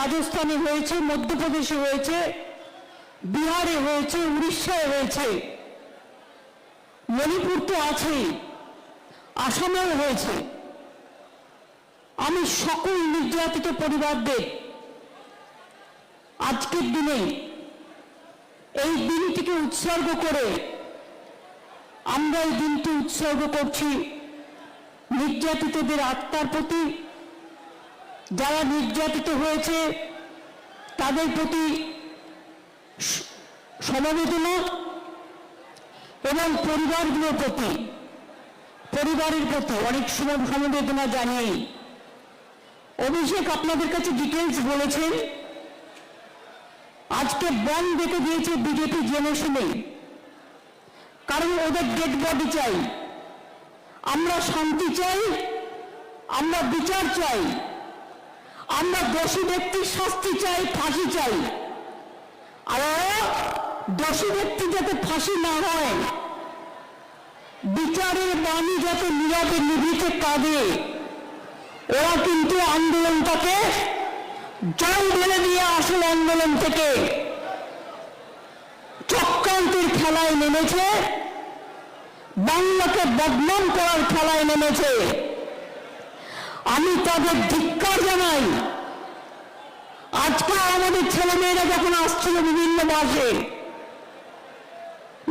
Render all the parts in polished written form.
রাজস্থানে হয়েছে, মধ্যপ্রদেশে হয়েছে, বিহারে হয়েছে, উড়িষ্যায় হয়েছে, মণিপুর তো আছেই, আসামেও হয়েছে। আমি সকল নির্যাতিত পরিবারদের আজকের দিনে এই দিনটিকে উৎসর্গ করে আমরা এই দিনটি উৎসর্গ করছি নির্যাতিতদের আত্মার প্রতি, যারা নির্যাতিত হয়েছে তাদের প্রতি সমবেদনা এবং পরিবারগুলোর প্রতি, পরিবারের প্রতি অনেক সময় সমবেদনা জানিয়ে অভিষেক আপনাদের কাছে ডিটেলস বলেছেন। আজকে বন ডেকে দিয়েছে বিজেপি জেনে শুনে, কারণ ওদের ডেড বডি চাই, আমরা শান্তি চাই, আমরা বিচার চাই, আমরা দোষী ব্যক্তির শাস্তি চাই, ফাঁসি চাই। আর দোষী ব্যক্তি যাতে ফাঁসি না হয়, বিচারের বাণী যাতে নীরবে নিভৃতে কাঁদে, ওরা কিন্তু আন্দোলনটাকে জল ঢেলে দিয়ে আসল আন্দোলন থেকে চক্রান্তের খেলায় নেমেছে, বাংলাকে বদনাম করার খেলায় নেমেছে। আমি তাদের ধিক্কার জানাই। আজকে আমাদের ছেলেমেয়েরা যখন আসছিল বিভিন্ন বাসে,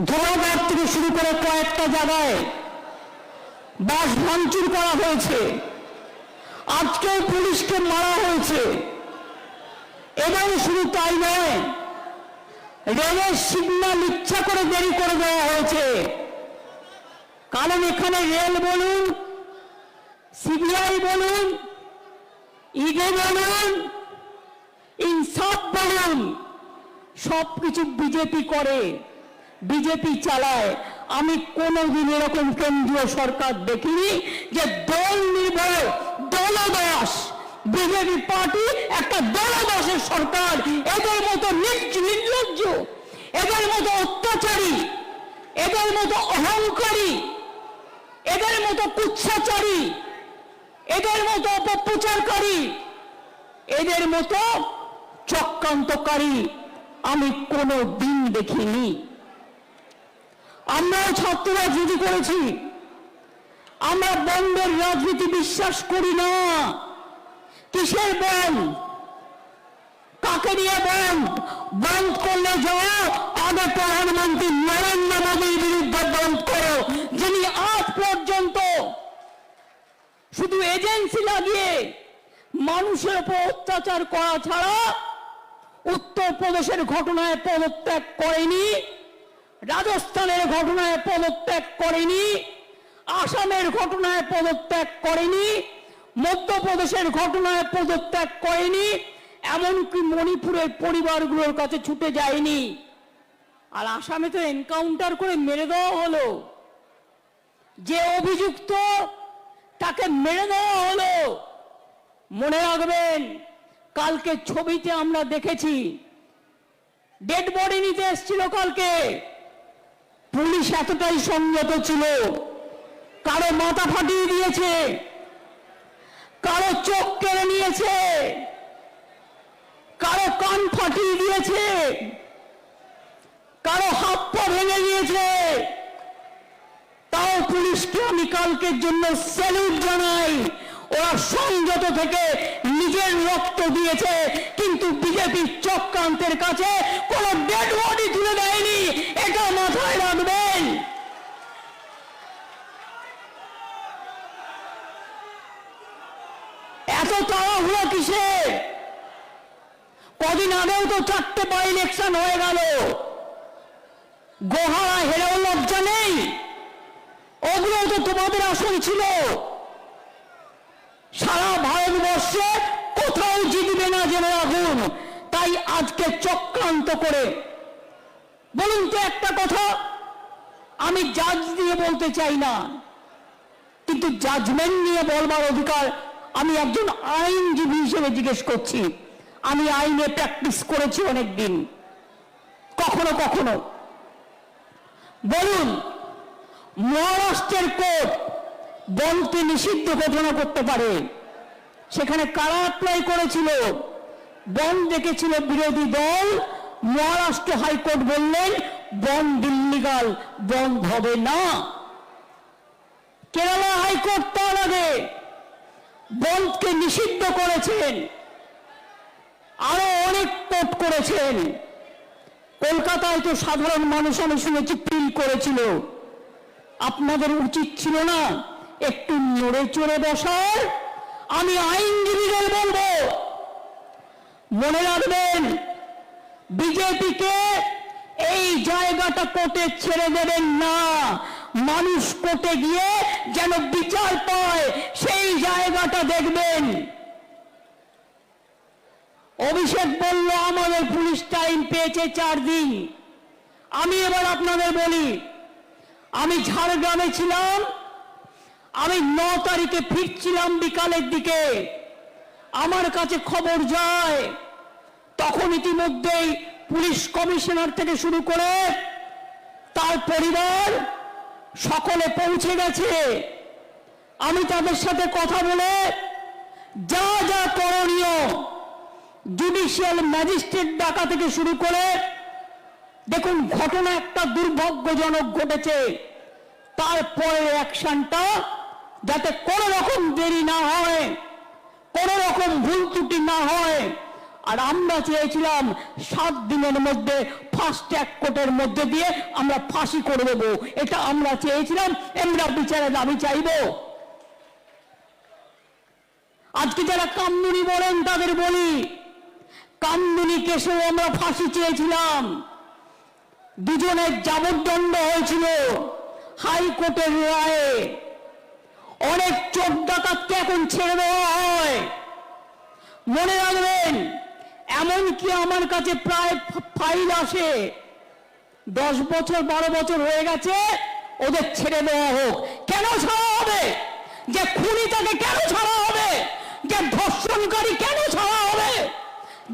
ধোলাঘাট থেকে শুরু করে কয়েকটা জায়গায় বাস ভাঙচুর করা হয়েছে, আজকেও পুলিশকে মারা হয়েছে। এবং শুধু তাই নয়, রেলের সিগন্যাল ইচ্ছা করে দেরি করে দেওয়া হয়েছে, কারণ এখানে রেল বলুন, সিবিআই বলুন, ইডি বলুন, ইনসাফ বলুন, সবকিছু বিজেপি করে, বিজেপি চালায়। আমি কোনোদিন এরকম কেন্দ্রীয় সরকার দেখিনি যে দল নির্ভর দলদাস, বিজেপি পার্টি একটা দলদাসের সরকার। এদের মতো নির্লজ্জ, এদের মতো অত্যাচারী, এদের মতো অহংকারী, এদের মতো কুচ্ছাচারী, এদের মতো অপপ্রচারকারী, এদের মতো চক্রান্তকারী আমি কোনো দিন দেখিনি। আমরাও ছাত্র রাজনীতি করেছি, আমরা বন্ধের রাজনীতি বিশ্বাস করি না। কিসের বন্ধ? কাকে নিয়ে বন্ধ? বন্ধ করলে যাও আগে প্রধানমন্ত্রী নরেন্দ্র মোদীর বিরুদ্ধে বন্ধ করো, যিনি আজ পর্যন্ত শুধু এজেন্সি লাগিয়ে মানুষের উপর অত্যাচার করা ছাড়া উত্তরপ্রদেশের ঘটনায় পদত্যাগ করেনি, রাজস্থানের ঘটনায় পদত্যাগ করেনি, আসামের ঘটনায় পদত্যাগ করেনি, মধ্যপ্রদেশের ঘটনায় পদত্যাগ করেনি, এমনকি মণিপুরের পরিবারগুলোর কাছে ছুটে যায়নি। আর আসামে তো এনকাউন্টার করে মেরে দেওয়া হলো, যে অভিযুক্ত তাকে মেরে দেওয়া হলো। মনে রাখবেন, কালকে ছবিতে আমরা দেখেছি ডেড বডি নিতে এসেছিল কালকে, পুলিশ এতটাই সংযত ছিল, কারো মাথা ফাটিয়ে দিয়েছে, কারো চোখ কেড়ে নিয়েছে, কারো কান ফাটিয়ে দিয়েছে, কারো হাত পা ভেঙে দিয়েছে। তাও পুলিশকে আমি কালকের জন্য স্যালুট জানাই। ওরা সংযত থেকে নিজের রক্ত দিয়েছে, কিন্তু বিজেপি চক্রান্তের কাছে কোন ডেড বডি তুলে দেয়নি, এটা মাথায় রাখবেন। এত তাড়াহুড়ো কিসে? কদিন আগেও তো 4টে বাই ইলেকশন হয়ে গেল, গোহারা হেরেও লজ্জা নেই। ওগুলো তো তোমাদের আসন ছিল। সারা ভারতবর্ষে কোথাও জিতবে না জেনে রাখুন। তাই আজকে চক্রান্ত করে বলুন তো একটা কথা, আমি জাজ দিয়ে বলতে চাই না, কিন্তু জাজমেন্ট নিয়ে বলবার অধিকার আমি একজন আইনজীবী হিসেবে জিজ্ঞেস করছি। আমি আইনে প্র্যাকটিস করেছি অনেকদিন। কখনো কখনো বলুন, মহারাষ্ট্রের কোর্ট বনকে নিষিদ্ধ ঘোষণা করতে পারে, সেখানে কারা অ্যাপ্লাই করেছিল? বন্ধ ডেকেছিল বিরোধী দল, মহারাষ্ট্র হাইকোর্ট বললেন বন্ধ ইল্লিগাল, বন্ধ হবে না। কেরালা হাইকোর্ট তার আগে বন্ধকে নিষিদ্ধ করেছেন, আরো অনেক কোর্ট করেছেন। কলকাতায় তো সাধারণ মানুষ আমি শুনেছি পিল করেছিল। আপনাদের উচিত ছিল না একটু নড়ে চড়ে বসার? আমি আইনজীবীদের বলবো, মনে রাখবেন বিজেপিকে এই জায়গাটা কোর্টে ছেড়ে দেবেন না। মানুষ কোর্টে গিয়ে যেন বিচার পায় সেই জায়গাটা দেখবেন। অভিষেক বলল আমাদের পুলিশ টাইম পেয়েছে 4 দিন। আমি এবার আপনাদের বলি, আমি ঝাড়গ্রামে ছিলাম, আমি 9 তারিখে ফিরছিলাম বিকালের দিকে, আমার কাছে খবর যায় তখন ইতিমধ্যেই পুলিশ কমিশনার থেকে শুরু করে তার পরিবার সকলে পৌঁছে গেছে। আমি তাদের সাথে কথা বলে যা যা করণীয়, জুডিশিয়াল ম্যাজিস্ট্রেট ডাকা থেকে শুরু করে, দেখুন ঘটনা একটা দুর্ভাগ্যজনক ঘটেছে, তারপরে অ্যাকশনটা যাতে কোনো রকম দেরি না হয়, কোনো রকম ভুল ত্রুটি না হয়। আর আমরা চেয়েছিলাম 7 দিনের মধ্যে ফাস্ট ট্র্যাক কোর্টের মধ্যে দিয়ে আমরা ফাঁসি করে দেবো, এটা আমরা চেয়েছিলাম। আমরা বিচারের দাবি চাইব। আজকে যারা কামদুনি বলেন তাদের বলি, কামদুনি কেসেও আমরা ফাঁসি চেয়েছিলাম, দুজনের যাবজ্জন্ম হয়েছিল হাইকোর্টের রায়ে। অনেক চোর ডাকাতকে এখন ছেড়ে দেওয়া হয়। মনে রাখবেন, এমনকি আমার কাছে প্রায় ফাইল আসে 10 বছর 12 বছর হয়ে গেছে, ওদের ছেড়ে দেওয়া হোক। কেন ছাড়া হবে? যে খুনি তাকে কেন ছাড়া হবে? যে ধর্ষণকারী কেন ছাড়া হবে?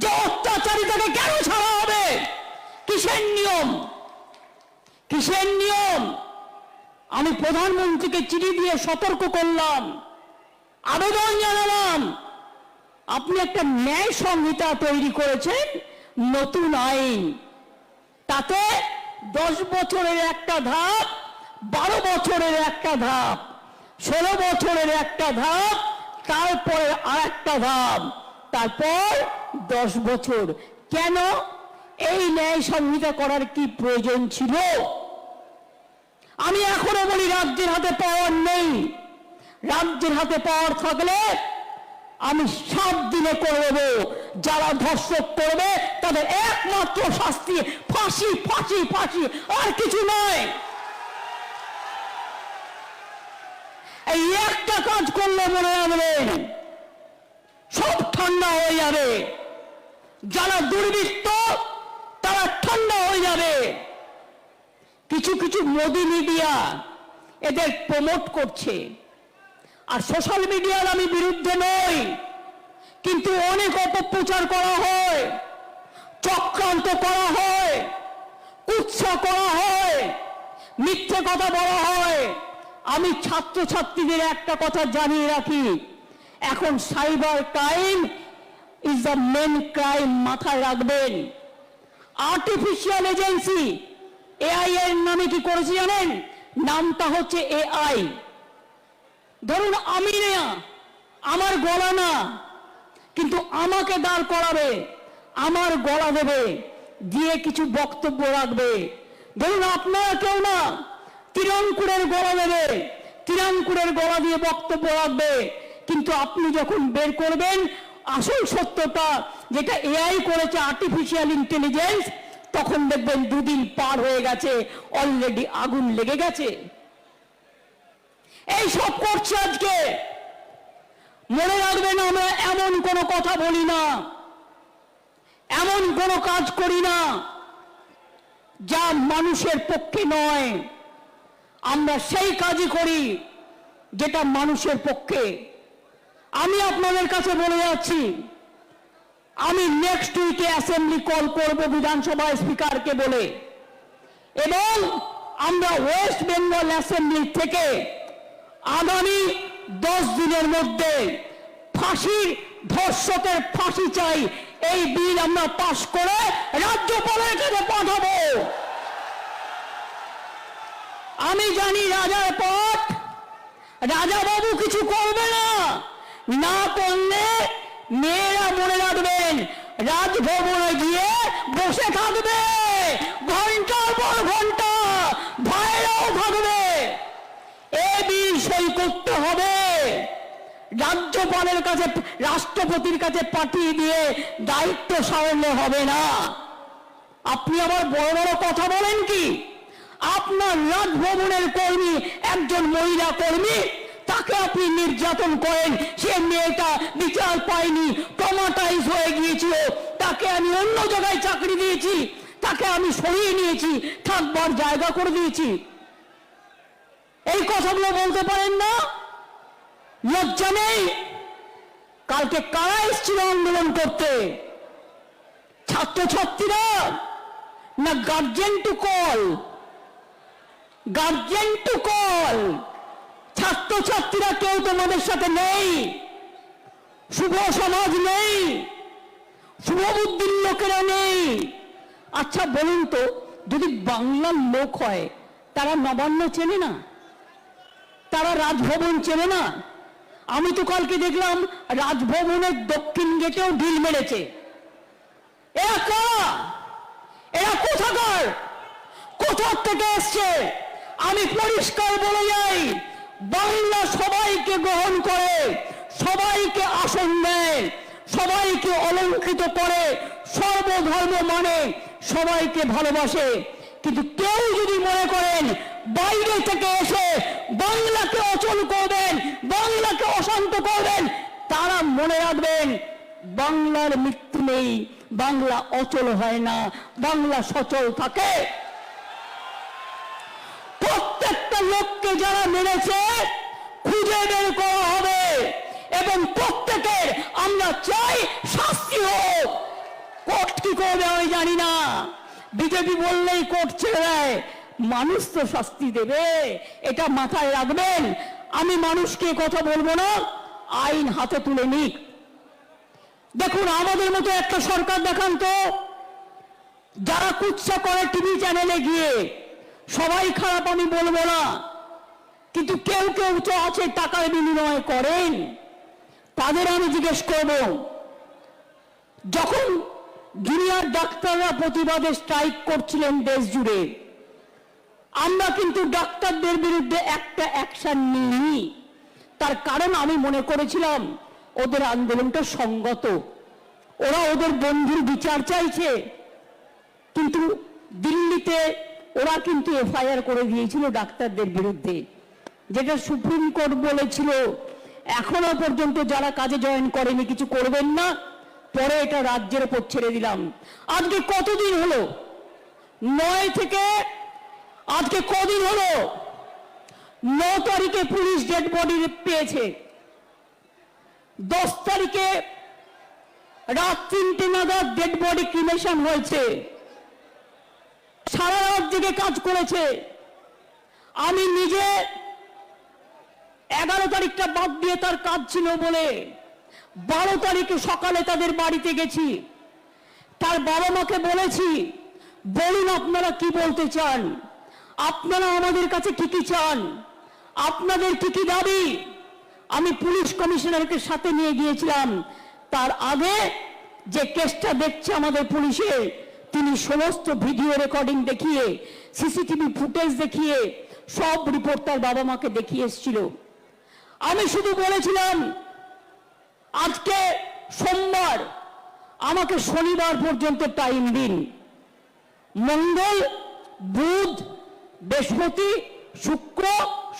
যে অত্যাচারী তাকে কেন ছাড়া হবে? কিসের নিয়ম? কিসের নিয়ম? আমি প্রধানমন্ত্রীকে চিঠি দিয়ে সতর্ক করলাম, আবেদন জানালাম, আপনি একটা ন্যায় সংহিতা তৈরি করেছেন, নতুন আইন, তাতে 10 বছরের একটা ধাপ, 12 বছরের একটা ধাপ, 16 বছরের একটা ধাপ, তারপরে আর একটা ধাপ, তারপর 10 বছর। কেন এই ন্যায় সংহিতা করার কি প্রয়োজন ছিল? আমি এখনো বলি রাজ্যের হাতে পাওয়ার নেই। রাজ্যের হাতে পাওয়ার থাকলে আমি 7 দিনে করে দেবো। যারা ধর্ষক করবে তাদের একমাত্র শাস্তি ফাঁসি, ফাঁসি, ফাঁসি, আর কিছু নয়। এই একটা কাজ করলে মনে রাখবেন সব ঠান্ডা হয়ে যাবে। যারা দুর্বৃত্ত তারা ঠান্ডা হয়ে যাবে। কিছু কিছু মোদি মিডিয়া এদের প্রমোট করছে, আর সোশ্যাল মিডিয়ার আমি বিরুদ্ধে নই, কিন্তু অনেক অপপ্রচার করা হয়, চক্রান্ত করা হয়, কুৎসা করা হয়, মিথ্যে কথা বলা হয়। আমি ছাত্রছাত্রীদের একটা কথা জানিয়ে রাখি, এখন cyber crime is the main crime, মাথায় রাখবেন। আর্টিফিশিয়াল এজেন্সি এআই এর নামে কি করেছে জানেন? নামটা হচ্ছে এআই। ধরুন আমি না, আমার গলা না, কিন্তু আমাকে দাঁড় করাবে, আমার গলা দেবে, দিয়ে কিছু বক্তব্য রাখবে। ধরুন আপনারা কেউ না, তিরঙ্কুরের গলা দেবে, তিরঙ্কুরের গলা দিয়ে বক্তব্য রাখবে, কিন্তু আপনি যখন বের করবেন আসল সত্যটা, যেটা এআই করেছে, আর্টিফিশিয়াল ইন্টেলিজেন্স, তখন দেখবেন 2 দিন পার হয়ে গেছে, অলরেডি আগুন লেগে গেছে। এই সব করছে আজকে। মনে রাখবেন, আমরা এমন কোনো কথা বলি না, এমন কোনো কাজ করি না যা মানুষের পক্ষে নয়। আমরা সেই কাজই করি যেটা মানুষের পক্ষে। আমি আপনাদের কাছে বলে যাচ্ছি, আমি নেক্সট উইকে অ্যাসেম্বলি কল করব বিধানসভা স্পিকারকে বলে, এবং আমরা ওয়েস্ট বেঙ্গল অ্যাসেম্বলি থেকে আগামী 10 দিনের মধ্যে ফাঁসির, ধর্ষকের ফাঁসি চাই, এই বিল আমরা পাশ করে রাজ্যপালের কাছে পাঠাবো। আমি জানি রাজার পথ, রাজা বাবু কিছু করবে না, না করলে মেয়েরা মনে রাখবেন রাজভবনে গিয়ে বসে থাকবে ঘন্টার পর ঘন্টা, ভাইরাও থাকবে। এ বিল সই করতে হবে, রাজ্যপালের কাছে রাষ্ট্রপতির কাছে পাঠিয়ে দিয়ে দায়িত্ব সারলে হবে না। আপনি আবার বড় বড় কথা বলেন কি? আপনার রাজভবনের কর্মী, একজন মহিলা কর্মী, তাকে আপনি নির্যাতন করেন, সে মেয়েটা বিচার পায়নি, ট্রমাটাইজ হয়ে গিয়েছিল, তাকে আমি অন্য জায়গায় চাকরি দিয়েছি, তাকে আমি সরিয়ে নিয়েছি, থাকবার জায়গা করে দিয়েছি। এই কথাগুলো বলতে পারেন না? লজ্জা নেই? কালকে কারা এসেছিল আন্দোলন করতে? ছাত্রছাত্রীরা না guardian to call? Guardian to call. ছাত্রছাত্রীরা কেউ তোমাদের সাথে নেই, শুভ সমাজ নেই, শুভ বুদ্ধির লোকেরা নেই। আচ্ছা বলুন তো, যদি বাংলার লোক হয় তারা নবান্ন চেনে না? তারা রাজভবন চেনে না? আমি তো কালকে দেখলাম রাজভবনের দক্ষিণ গেটেও ঢিল মেরেছে। এরা কারা? এরা কোথাকার? কোথা থেকে এসছে? আমি পরিষ্কার বলে যাই, বাংলা সবাইকে গ্রহণ করে, সবাইকে আসন দেয়, সবাইকে অলঙ্কৃত করে, সর্বধর্ম মানে, সবাইকে ভালোবাসে। কিন্তু কেউ যদি মনে করেন বাইরে থেকে এসে বাংলাকে অচল করবেন, বাংলাকে অশান্ত করবেন, তারা মনে রাখবেন বাংলার মৃত্যু নেই, বাংলা অচল হয় না, বাংলা সচল থাকে। প্রত্যেকটা লোককে যারা মেরেছে খুঁজে বের করা হবে এবং প্রত্যেকের আমরা চাই শাস্তি হোক। কোর্ট কি করবে আমি জানি না, বিজেপি বললেই কোর্ট ছেড়ে দেয়, মানুষ তো শাস্তি দেবে, এটা মাথায় রাখবেন। আমি মানুষকে কথা বলবো না, আইন হাতে তুলে নিক। দেখুন আমাদের মতো একটা সরকার দেখান তো, যারা কুৎসা করে টিভি চ্যানেলে গিয়ে, সবাই খারাপ আমি বলবো না, কিন্তু কেউ কেউ তো আছে টাকার বিনিময় করেন, তাদের আমি জিজ্ঞেস করব, যখন দুনিয়ার ডাক্তাররা প্রতিবাদে স্ট্রাইক করছিলেন দেশ জুড়ে, আমরা কিন্তু ডাক্তারদের বিরুদ্ধে একটা অ্যাকশন নিইনি। তার কারণ আমি মনে করেছিলাম ওদের আন্দোলনটা সংগত, ওরা ওদের বন্ধুর বিচার চাইছে। কিন্তু দিল্লিতে ওরা কিন্তু এফআইআর করে দিয়েছিল ডাক্তারদের বিরুদ্ধে, যেটা সুপ্রিম কোর্ট বলেছিল এখনো পর্যন্ত যারা কাজে জয়েন করেনি কিছু করবেন না, পরে এটা রাজ্যের উপর ছেড়ে দিলাম। আজকে কতদিন হলো? 9 থেকে আজকে কদিন হলো? 9 তারিখে পুলিশ ডেড বডি পেয়েছে, 10 তারিখে রাত 3টে নাগাদ ডেড বডি ক্রিমেশন হয়েছে, সারা রাত জেগে কাজ করেছে। আমি নিজে 11 তারিখটা বাদ দিয়ে তার কাজ ছিল বলে 12 তারিখে সকালে তাদের বাড়িতে গেছি, তার বাবা মাকে বলেছি বলুন আপনারা কি বলতে চান, আপনারা আমাদের কাছে কি কি চান, আপনাদের কি কি দাবি। আমি পুলিশ কমিশনারকে সাথে নিয়ে গিয়েছিলাম। তার আগে যে কেসটা দেখছে আমাদের পুলিশে, তিনি সমস্ত ভিডিও রেকর্ডিং দেখিয়ে, সিসিটিভি ফুটেজ দেখিয়ে সব রিপোর্ট তার বাবা মাকে দেখিয়ে এসেছিল। আমি শুধু বলেছিলাম আজকে সোমবার, আমাকে শনিবার পর্যন্ত টাইম দিন, মঙ্গল বুধ বৃহস্পতি শুক্র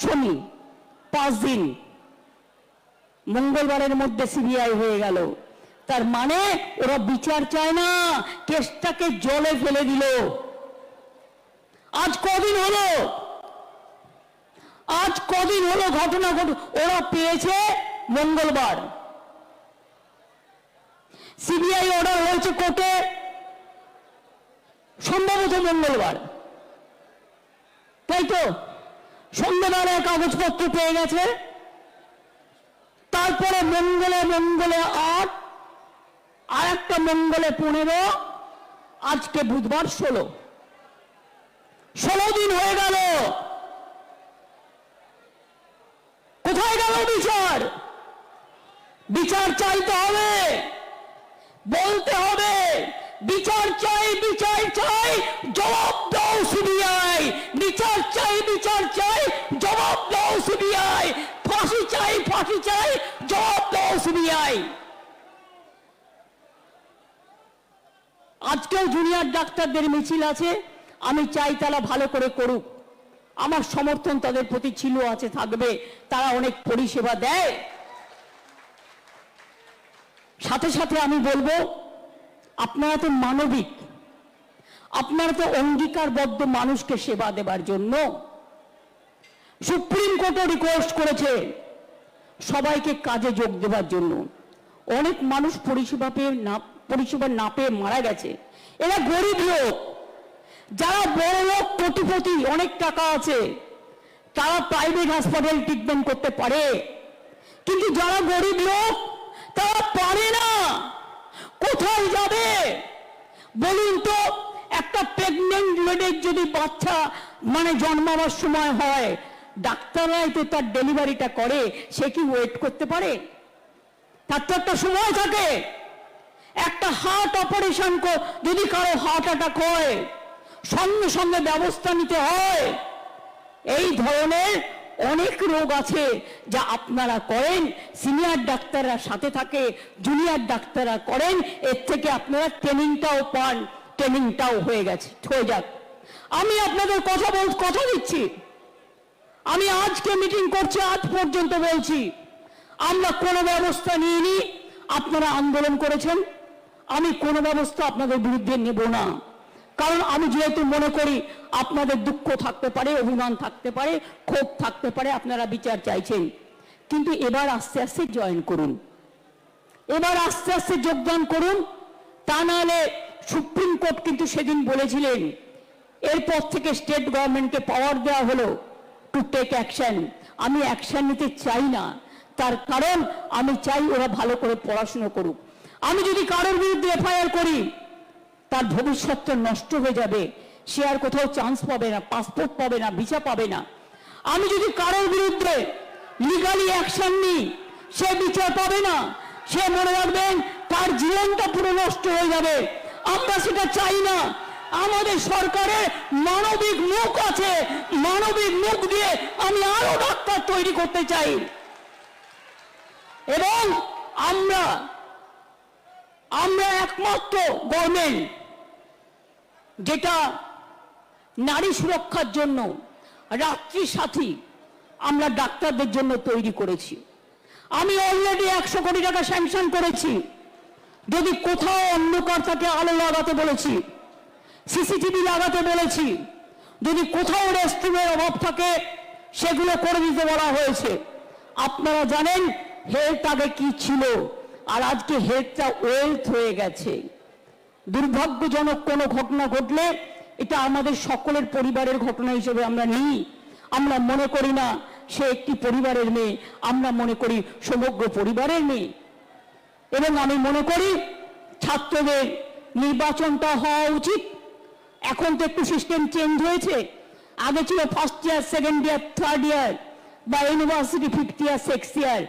শনি 5 দিন, মঙ্গলবারের মধ্যে সিবিআই হয়ে গেল। তার মানে ওরা বিচার চায় না, কেসটাকে জলে ফেলে দিল। আজ কদিন হলো? আজ কদিন হলো ঘটনা ওরা পেয়েছে মঙ্গলবার, সিবিআই অর্ডার হয়েছে কোর্টে সম্ভবত মঙ্গলবার, তাই তো? সন্ধ্যাবেলায় কাগজপত্র পেয়ে গেছে, তারপরে মঙ্গলে 8 আর একটা মঙ্গলে 15, আজকে বুধবার 16 দিন হয়ে গেল। কোথায় গেল বিচার? বিচার চাইতে হবে, বলতে হবে বিচার চাই, বিচার চাই, জবাব দাও সিবিআই। বিচার চাই, বিচার চাই, জবাব দাও সিবিআই। ফাঁসি চাই, ফাঁসি চাই, জবাব দাও সিবিআই। আজকেও জুনিয়র ডাক্তারদের মিছিল আছে, আমি চাই তারা ভালো করে করুক, আমার সমর্থন তাদের প্রতি ছিল, আছে, থাকবে। তারা অনেক পরিষেবা দেয়। সাথে সাথে আমি বলবো, আপনারা তো মানবিক, আপনারা তো অঙ্গীকারবদ্ধ মানুষকে সেবা দেবার জন্য। সুপ্রিম কোর্টও রিকোয়েস্ট করেছে সবাইকে কাজে যোগ দেবার জন্য। অনেক মানুষ পরিষেবা না পেয়ে মারা গেছে। এরা গরিব লোক, যারা বড় লোক, কোটিপতি, অনেক টাকা আছে, তারা প্রাইভেট হাসপাতাল ট্রিটমেন্ট করতে পারে, কিন্তু যারা গরিব লোক তারা পারে না। কোথায় যাবে বলুন তো? একটা প্রেগনেন্ট লেডির যদি বাচ্চা জন্মাবার সময় হয়, ডাক্তাররাই তো তার ডেলিভারিটা করে, সে কি ওয়েট করতে পারে? তার তো একটা সময় থাকে। একটা হার্ট অপারেশন যদি কারো হার্ট অ্যাটাক হয়, সঙ্গে সঙ্গে ব্যবস্থা নিতে হয়। এই ধরনের অনেক রোগ আছে যা আপনারা করেন, সিনিয়র ডাক্তাররা সাথে থাকে, জুনিয়র ডাক্তাররা করেন, এর থেকে আপনারা ট্রেনিংটাও পান, ট্রেনিংটাও হয়ে যাক। আমি আপনাদের কথা দিচ্ছি, আমি আজকে মিটিং করছি, আজ পর্যন্ত বলছি, আমরা কোনো ব্যবস্থা নিইনি। আপনারা আন্দোলন করেছেন, আমি কোনো ব্যবস্থা আপনাদের বিরুদ্ধে নেব না। কারণ আমি যেহেতু মনে করি আপনাদের দুঃখ থাকতে পারে, অভিমান থাকতে পারে, ক্ষোভ থাকতে পারে, আপনারা বিচার চাইছেন, কিন্তু এবার আস্তে আস্তে জয়েন করুন, এবার আস্তে আস্তে যোগদান করুন। তা নাহলে সুপ্রিম কোর্ট কিন্তু সেদিন বলেছিলেন, এরপর থেকে স্টেট গভর্নমেন্টকে পাওয়ার দেওয়া হলো টু টেক অ্যাকশন। আমি অ্যাকশন নিতে চাই না, তার কারণ আমি চাই ওরা ভালো করে পড়াশুনো করুক। আমি যদি কারোর বিরুদ্ধে এফআইআর করি, তার ভবিষ্যৎটা নষ্ট হয়ে যাবে, সে আর কোথাও চান্স পাবে না, পাসপোর্ট পাবে না, ভিসা পাবে না। আমি যদি কারোর বিরুদ্ধে লিগালি অ্যাকশন নিই, সে বিচার পাবে না, সে মনে রাখবেন তার জীবনটা পুরো নষ্ট হয়ে যাবে। আমরা সেটা চাই না। আমাদের সরকারের মানবিক মুখ আছে, মানবিক মুখ দিয়ে আমি আরো ডাক্তার তৈরি করতে চাই। এবং আমরা একমাত্র গভর্নমেন্ট যেটা নারী সুরক্ষার জন্য রাত্রি সাথী আমরা ডাক্তারদের জন্য তৈরি করেছি। আমি অলরেডি 100 কোটি টাকা স্যাংশন করেছি। যদি কোথাও অন্ধকার থাকে আলো লাগাতে বলেছি, সিসিটিভি লাগাতে বলেছি, যদি কোথাও রেস্টরুমের অভাব থাকে সেগুলো করে দিতে বলা হয়েছে। আপনারা জানেন হেলথ আগে কি ছিল, আর আজকে হেলথটা ওয়েলথ হয়ে গেছে। দুর্ভাগ্যজনক কোনো ঘটনা ঘটলে এটা আমাদের সকলের পরিবারের ঘটনা হিসেবে আমরা নিই। আমরা মনে করি না সে একটি পরিবারের মেয়ে, আমরা মনে করি সমগ্র পরিবারের মেয়ে। এবং আমি মনে করি ছাত্রদের নির্বাচনটা হওয়া উচিত। এখন তো একটু সিস্টেম চেঞ্জ হয়েছে, আগে ছিল first year, second year, third year, বা ইউনিভার্সিটি 5th ইয়ার, 6th ইয়ার,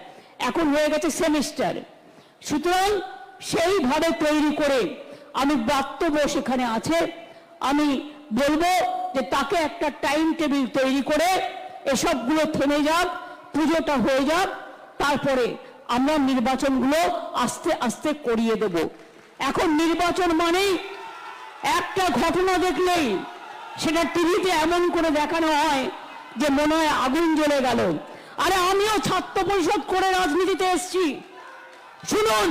এখন হয়ে গেছে সেমিস্টার। সুতরাং সেইভাবে তৈরি করে আমি বক্তব্য সেখানে আছে, আমি বলবো যে তাকে একটা টাইম টেবিল তৈরি করে এসবগুলো থেমে যাক, পুজোটা হয়ে যাক, তারপরে আমরা নির্বাচনগুলো আস্তে আস্তে করিয়ে দেব। এখন নির্বাচন মানেই একটা ঘটনা দেখলেই সেটা টিভিতে এমন করে দেখানো হয় যে মনে হয় আগুন জ্বলে গেল। আরে আমিও ছাত্র পরিষদ করে রাজনীতিতে এসেছি। শুনুন,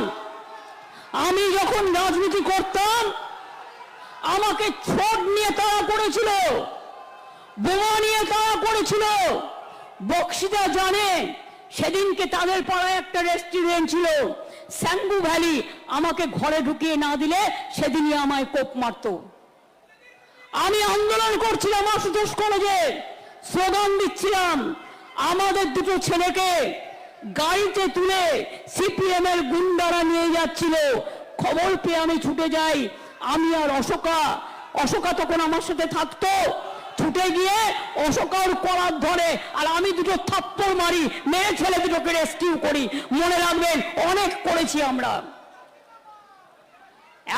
আমি যখন রাজনীতি করতাম আমাকে ছোট নিয়ে তাড়া করেছিল, বোমা নিয়ে তাড়া করেছিল। বক্সিদা জানে, সেদিনকে তাদের পাড়ায় একটা রেস্টুরেন্ট ছিল স্যাঙ্গু ভ্যালি, আমাকে ঘরে ঢুকিয়ে না দিলে সেদিনই আমায় কোপ মারত। আমি আন্দোলন করছিলাম আশুতোষ কলেজে, স্লোগান দিচ্ছিলাম, আমাদের দুটো ছেলেকে গাড়িতে তুলে সিপিএম এর গুন্ডারা নিয়ে যাচ্ছিল, খবর পেয়ে আমি ছুটে যাই। আমি আর অশোকা তখন আমার সাথে থাকতো। ছুটে গিয়ে অশোকার কলার ধরে আর আমি দুটো থাপ্পড় মারি, মেয়ে ছেলে দুটোকে রেস্কিউ করি। মনে রাখবেন, অনেক করেছি আমরা।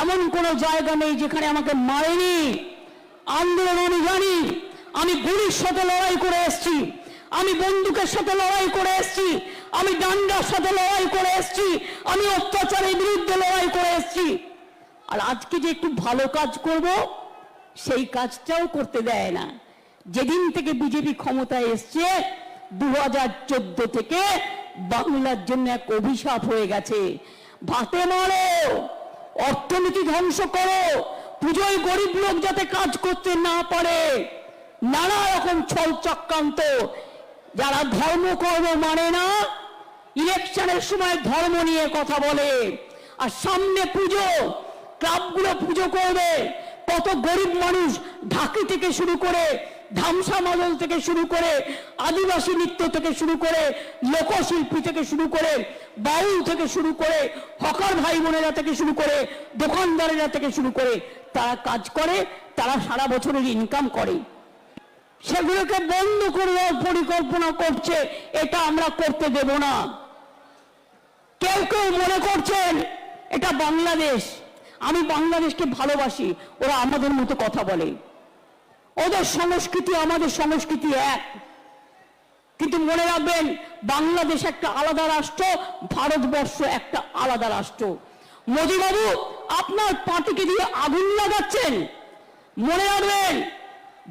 এমন কোনো জায়গা নেই যেখানে আমাকে মারেনি। আন্দোলন আমি জানি, আমি গুলির সাথে লড়াই করে এসেছি, আমি বন্দুকের সাথে লড়াই করে এসেছি, আমি ডান্ডার সাথে লড়াই করে এসেছি, আমি অত্যাচারের বিরুদ্ধে লড়াই করে এসেছি। আর আজকে যে একটু ভালো কাজ করব, সেই কাজটাও করতে দেয় না। যেদিন থেকে বিজেপি ক্ষমতায় এসছে 2014 থেকে বাংলার জন্য এক অভিশাপ হয়ে গেছে। ভাতে মারো, অর্থনীতি ধ্বংস করো, পুজোয় গরিব লোক যাতে কাজ করতে না পারে, নানা রকম ছল চক্রান্ত। যারা ধর্মকর্ম মানে না, ইলেকশনের সময় ধর্ম নিয়ে কথা বলে, আর সামনে পুজো, ক্লাবগুলো পুজো করবে, কত গরিব মানুষ ঢাকি থেকে শুরু করে, ধামসা মাদল থেকে শুরু করে, আদিবাসী নৃত্য থেকে শুরু করে, লোকশিল্পী থেকে শুরু করে, বাউল থেকে শুরু করে, হকার ভাই বোনেরা থেকে শুরু করে, দোকানদারেরা থেকে শুরু করে, তারা কাজ করে, তারা সারা বছরের ইনকাম করে। সেগুলোকে বন্ধ করে দেওয়ার পরিকল্পনা করছে। এটা আমরা করতে দেব না। কেউ কেউ মনে করছেন এটা বাংলাদেশ, আমি বাংলাদেশকে ভালোবাসি, ওরা আমাদের মতো কথা বলে, ওদের সংস্কৃতি আমাদের সংস্কৃতি এক। কিন্তু মনে রাখবেন, বাংলাদেশ একটা আলাদা রাষ্ট্র, ভারতবর্ষ একটা আলাদা রাষ্ট্র। মোদিবাবু আপনার পার্টিকে দিয়ে আগুন লাগাচ্ছেন। মনে রাখবেন,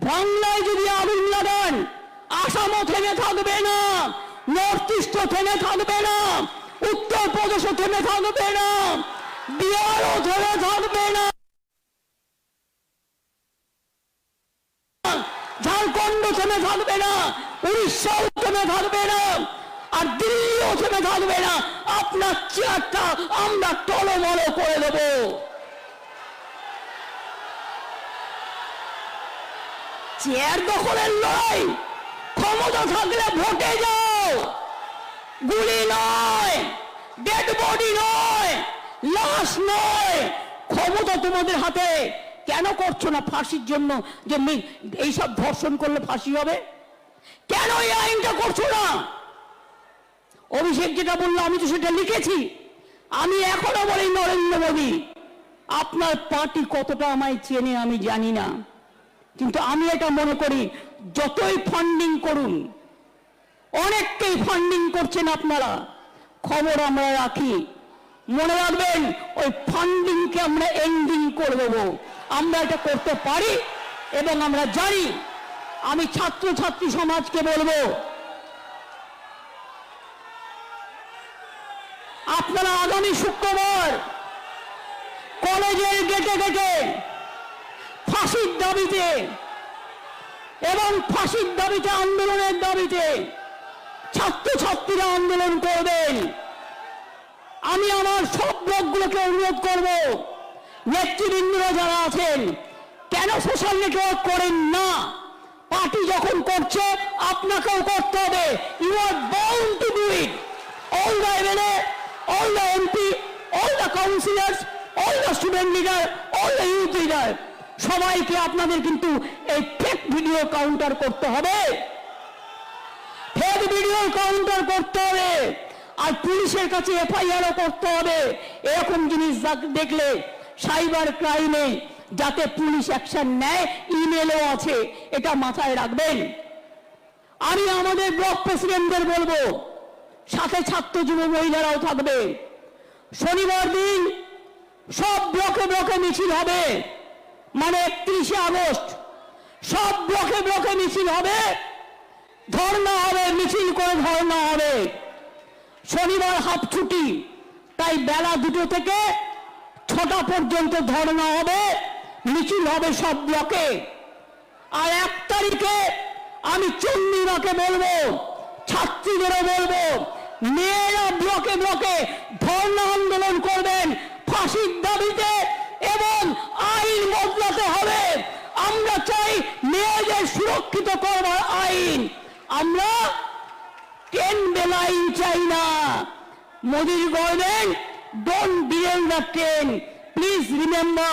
বাংলায় যদি আগুন লাগান, আসামও থেমে থাকবে না, নর্থ ইস্টও থেমে থাকবে না, উত্তরপ্রদেশও থেমে থাকবে না, বিহারও থেমে থাকবে না, ঝাড়খণ্ড থেমে থাকবে না, উড়িষ্যাও থেমে থাকবে না, আর দিল্লিও থেমে থাকবে না। আপনার চেয়ারটা আমরা টলমল করে দেব। চেয়ার দখলের লড়াই, ক্ষমতা থাকলে ভোটে যাও, গুলি নয়, ডেড বডি নয়, লাশ নয়, ক্ষমতা তোমাদের হাতে। কেন করছো না ফাঁসির জন্য, যে এইসব ধর্ষণ করলে ফাঁসি হবে? কেন এই আইনটা করছো না? অভিষেক যেটা বললো আমি তো সেটা লিখেছি। আমি এখনো বলি, নরেন্দ্র মোদী আপনার পার্টি কতটা আমায় চেনে আমি জানি না, কিন্তু আমি এটা মনে করি, যতই ফান্ডিং করুন, অনেককেই ফান্ডিং করছেন আপনারা, খবর আমরা রাখি। মনে রাখবেন, ওই ফান্ডিংকে আমরা এন্ডিং করে দেবো। আমরা এটা করতে পারি এবং আমরা জানি। আমি ছাত্রছাত্রী সমাজকে বলবো, আপনারা আগামী শুক্রবার কলেজের গেটে গেটে ফাঁসির দাবিতে এবং ফাঁসির দাবিতে, আন্দোলনের দাবিতে ছাত্রছাত্রীরা আন্দোলন করবেন। আমি আমার সব ব্লকগুলোকে অনুরোধ করব, নেতৃবৃন্দরা যারা আছেন, কেন সোশ্যাল নেটওয়ার্ক করেন না? পার্টি যখন করছে আপনাকেও করতে হবে। You are bound to do it. All the MLA, all the MP, all the councillors, all the student leader, all the youth leader, সবাইকে আপনাদের কিন্তু এই ফেক ভিডিও কাউন্টার করতে হবে, ফেক ভিডিও কাউন্টার করতে হবে, আর পুলিশের কাছে এফআইআরও করতে হবে। এরকম জিনিস দেখলে সাইবার ক্রাইমে যাতে পুলিশ অ্যাকশন নেয়, ইমেলও আছে, এটা মাথায় রাখবেন। আমি আমাদের ব্লক প্রেসিডেন্টদের বলবো, সাথে ছাত্র যুব মহিলারাও থাকবে। শনিবার দিন সব ব্লকে ব্লকে মিছিল হবে, মানে 31শে আগস্ট সব ব্লকে ব্লকে মিছিল হবে, ধর্ণা হবে, মিছিল করে ধর্ণা হবে। শনিবার হাফ ছুটি, তাই বেলা 2টো থেকে 6টা পর্যন্ত ধর্ণা হবে, মিছিল হবে সব ব্লকে। আর 1 তারিখে আমি চন্দ্রিমাকে বলবো, ছাত্রীদেরও বলবো, মেয়েরা ব্লকে ব্লকে ধর্ণা আন্দোলন করবেন ফাঁসির দাবিতে, এবং আইন বদলাতে হবে। আমরা চাই মেয়েদের সুরক্ষিত করবার আইন। আমরা 10 বেলা আইন চাই না। মোদীর government don't derail the train. Please remember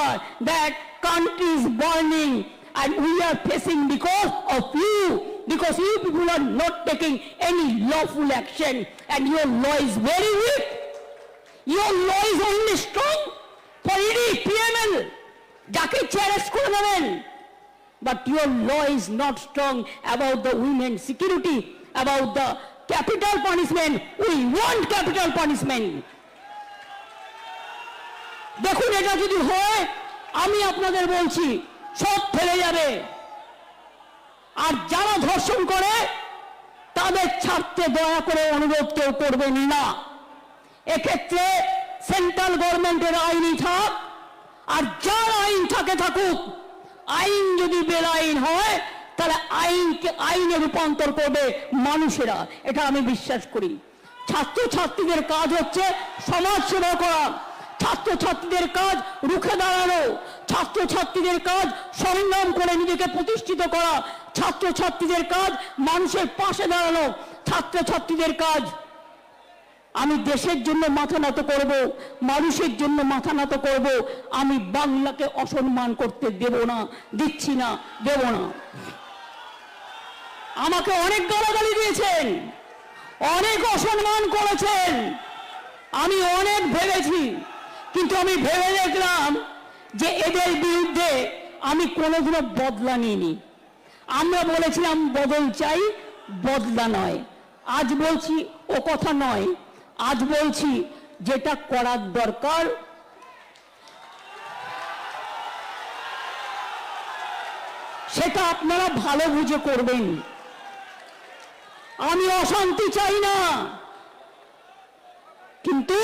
that country is burning and we are facing because of you, because you people are not taking any lawful action and your law is very weak. Your law is only strong for ED, PML, যাকে challenge করে দেবেন, but your law is not strong about the women's security, about the capital punishment. We want capital punishment. দেখুন, এটা যদি হয়, আমি আপনাদের বলছি সব ফেলে যাবে, আর যারা ধর্ষণ করে তাদের ছাড়তে দয়া করে অনুরোধ কেউ করবেন না। এক্ষেত্রে সেন্ট্রাল গভর্নমেন্টের আইনই থাক, আর যার আইন থাকে থাকুক, আইন যদি বেআইন হয় তাহলে আইনে রূপান্তর করবে মানুষেরা, এটা আমি বিশ্বাস করি। ছাত্রছাত্রীদের কাজ হচ্ছে সমাজ সেবা করা, ছাত্রছাত্রীদের কাজ রুখে দাঁড়ানো, ছাত্রছাত্রীদের কাজ সংগ্রাম করে নিজেকে প্রতিষ্ঠিত করা, ছাত্রছাত্রীদের কাজ মানুষের পাশে দাঁড়ানো, ছাত্রছাত্রীদের কাজ আমি দেশের জন্য মাথা নত করব, মানুষের জন্য মাথা নত করব। আমি বাংলাকে অসম্মান করতে দেব না, দিচ্ছি না, দেব না। আমাকে অনেক গালাগালি দিয়েছেন, অনেক অসম্মান করেছেন, আমি অনেক ভেবেছি, কিন্তু আমি ভেবে দেখলাম যে এদের বিরুদ্ধে আমি কোনোদিনও বদলা নিইনি। আমরা বলেছিলাম বদল চাই, বদলা নয়। আজ বলছি ও কথা নয়, আজ বলছি যেটা করার দরকার সেটা আপনারা ভালো বুঝে করবেন। আমি অশান্তি চাই না, কিন্তু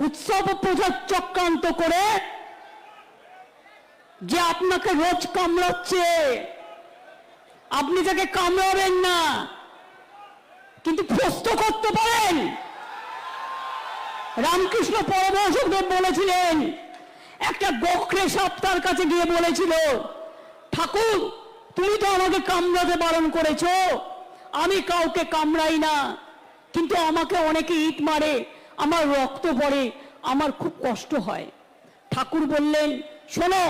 উৎসব প্রচার চক্রান্ত করে যে আপনাকে রোজ কামড়াচ্ছে, আপনি তাকে কামড়াবেন না, কিন্তু প্রশ্ন করতে পারেন। রামকৃষ্ণ পরমহংসদেব বলেছিলেন, একটা গোখরে সাপ তার কাছে গিয়ে বলেছিল, ঠাকুর তুমি তো আমাকে কামড়াতে বারণ করেছো, আমি কাউকে কামড়াই না, কিন্তু আমাকে অনেকে ইট মারে, আমার রক্ত পড়ে, আমার খুব কষ্ট হয়। ঠাকুর বললেন, শোনো,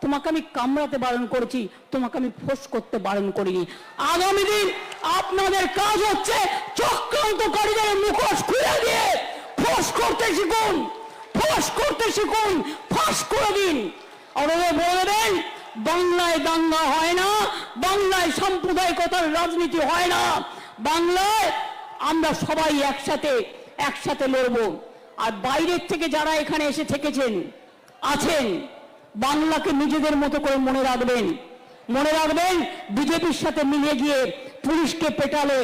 তোমাকে আমি কামড়াতে বারণ করেছি, তোমাকে আমি ফোঁস করতে বারণ করিনি। আগামী দিন আপনাদের কাজ হচ্ছে চক্রান্তকারীদের মুখোশ খুলে দিয়ে ফোঁস করতে শিখুন, ফোঁস করতে শিখুন, ফাঁস করে দিন। আপনারা বলবেন বাংলায় দাঙ্গা হয় না, বাংলায় সাম্প্রদায়িকতার রাজনীতি হয় না, বাংলায় আমরা সবাই একসাথে লড়বো। আর বাইরের থেকে যারা এখানে এসে থেকেছেন আছেন, বাংলাকে নিজেদের মতো করে মনে রাখবেন, মনে রাখবেন বিজেপির সাথে মিলে গিয়ে পুলিশকে পেটালে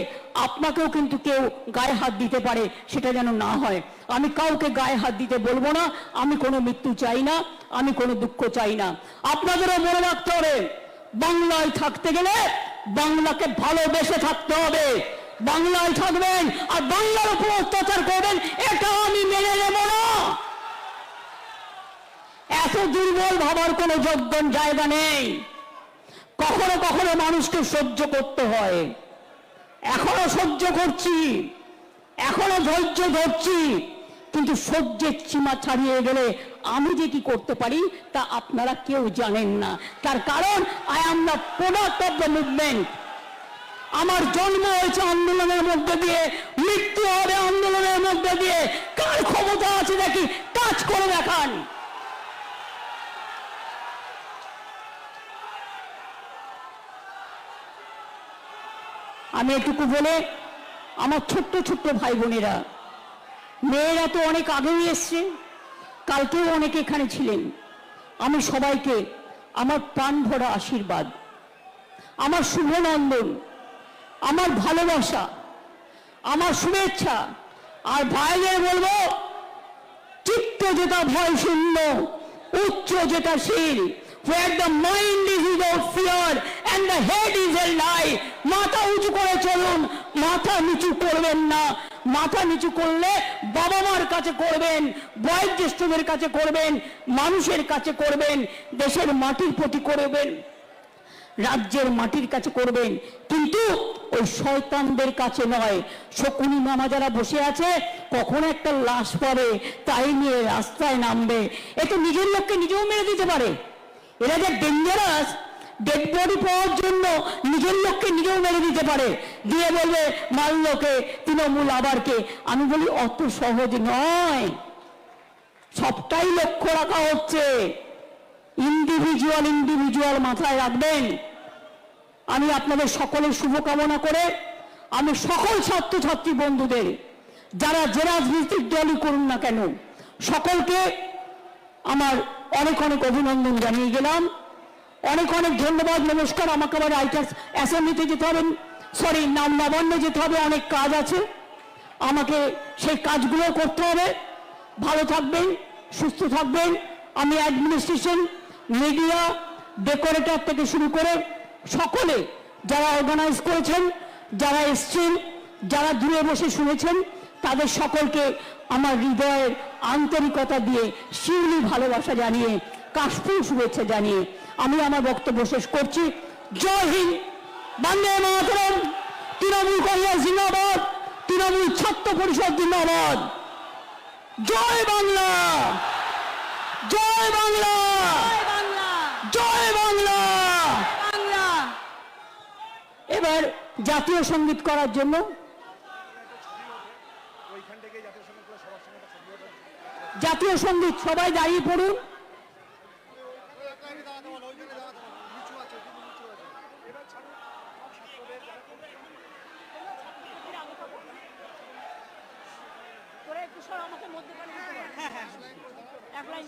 আপনাকেও কিন্তু কেউ গায়ে হাত দিতে পারে, সেটা যেন না হয়। আমি কাউকে গায়ে হাত দিতে বলবো না, আমি কোনো মৃত্যু চাই না, আমি কোনো দুঃখ চাই না। আপনাদেরও মনে রাখতে হবে, বাংলায় থাকতে গেলে বাংলাকে ভালোবেসে থাকতে হবে। বাংলায় থাকবেন আর বাংলার উপর অত্যাচার করবেন, এটা আমি মেনে নেব না। এত দুর্বল ভাবার কোনো যোগ্য জায়গা নেই। কখনো কখনো মানুষকে সহ্য করতে হয়, এখনো সহ্য করছি, এখনো ধৈর্য ধরছি, কিন্তু সহ্যের সীমা ছাড়িয়ে গেলে আমি যে কি করতে পারি তা আপনারা কেউ জানেন না। তার কারণ I am the product of the movement. আমার জন্ম হয়েছে আন্দোলনের মধ্যে দিয়ে, মৃত্যু হবে আন্দোলনের মধ্যে দিয়ে। কার ক্ষমতা আছে দেখি কাজ করে দেখান। আমি এটুকু বলে আমার ছোট্ট ছোট্ট ভাই বোনেরা, মেয়েরা তো অনেক আগেই এসছে, কালকেও অনেকে এখানে ছিলেন, আমি সবাইকে আমার প্রাণ ভরা আশীর্বাদ, আমার শুভনন্দন, আমার ভালোবাসা, আমার শুভেচ্ছা। আর ভাইদের বলবো, চিত্ত যেটা ভয় শূন্য, উচ্চ যেটা শীল, where the mind is without fear and the head is held high, মাথা উঁচু করে চলুন, মাথা নিচু করবেন না। মাথা নিচু করলে বাবা মার কাছে করবেন, বয়োজ্যেষ্ঠদের কাছে করবেন, মানুষের কাছে করবেন, দেশের মাটির প্রতি করবেন, রাজ্যের মাটির কাছে করবেন, কিন্তু ওই শয়তানদের কাছে নয়। শকুনি মামা যারা বসে আছে, কখন একটা লাশ পড়ে তাই নিয়ে রাস্তায় নামবে। এ তো নিজের লোককে নিজেও মেরে দিতে পারে। এরা যে ডেঞ্জারাস, ডেড বডি পাওয়ার জন্য নিজের লোককে নিজেও মেরে দিতে পারে, দিয়ে বলবে মারলোকে তৃণমূল আবারকে। আমি বলি অত সহজ নয়, সবটাই লক্ষ্য রাখা হচ্ছে। ইন্ডিভিজুয়াল মাথায় রাখবেন। আমি আপনাদের সকলের শুভকামনা করে আমি সকল ছাত্রছাত্রী বন্ধুদের, যারা যে রাজনৈতিক দলই করুন না কেন, সকলকে আমার অনেক অনেক অভিনন্দন জানিয়ে গেলাম। অনেক অনেক ধন্যবাদ, নমস্কার। আমাকে আবার রাইটার্স অ্যাসেম্বলিতে যেতে হবে, নবান্নে যেতে হবে, অনেক কাজ আছে, আমাকে সেই কাজগুলো করতে হবে। ভালো থাকবেন, সুস্থ থাকবেন। আমি অ্যাডমিনিস্ট্রেশন, মিডিয়া, ডেকোরেটর থেকে শুরু করে সকলে যারা অর্গানাইজ করেছেন, যারা এসছেন, যারা দূরে বসে শুনেছেন, তাদের সকলকে আমার হৃদয়ের আন্তরিকতা দিয়ে শিউলি ভালোবাসা জানিয়ে, কাশফুল শুভেচ্ছা জানিয়ে আমি আমার বক্তব্য শেষ করছি। জয় হিন্দ, বন্দে মাতরম, তৃণমূল কংগ্রেস জিন্দাবাদ, তৃণমূল ছাত্র পরিষদ জিন্দাবাদ। জয় বাংলা, জয় বাংলা, জয় বাংলা। এবার জাতীয় সঙ্গীত করার জন্য জাতীয় সঙ্গীত সবাই দাঁড়িয়ে পড়ুন। আমাকে মধ্যে এক লাইন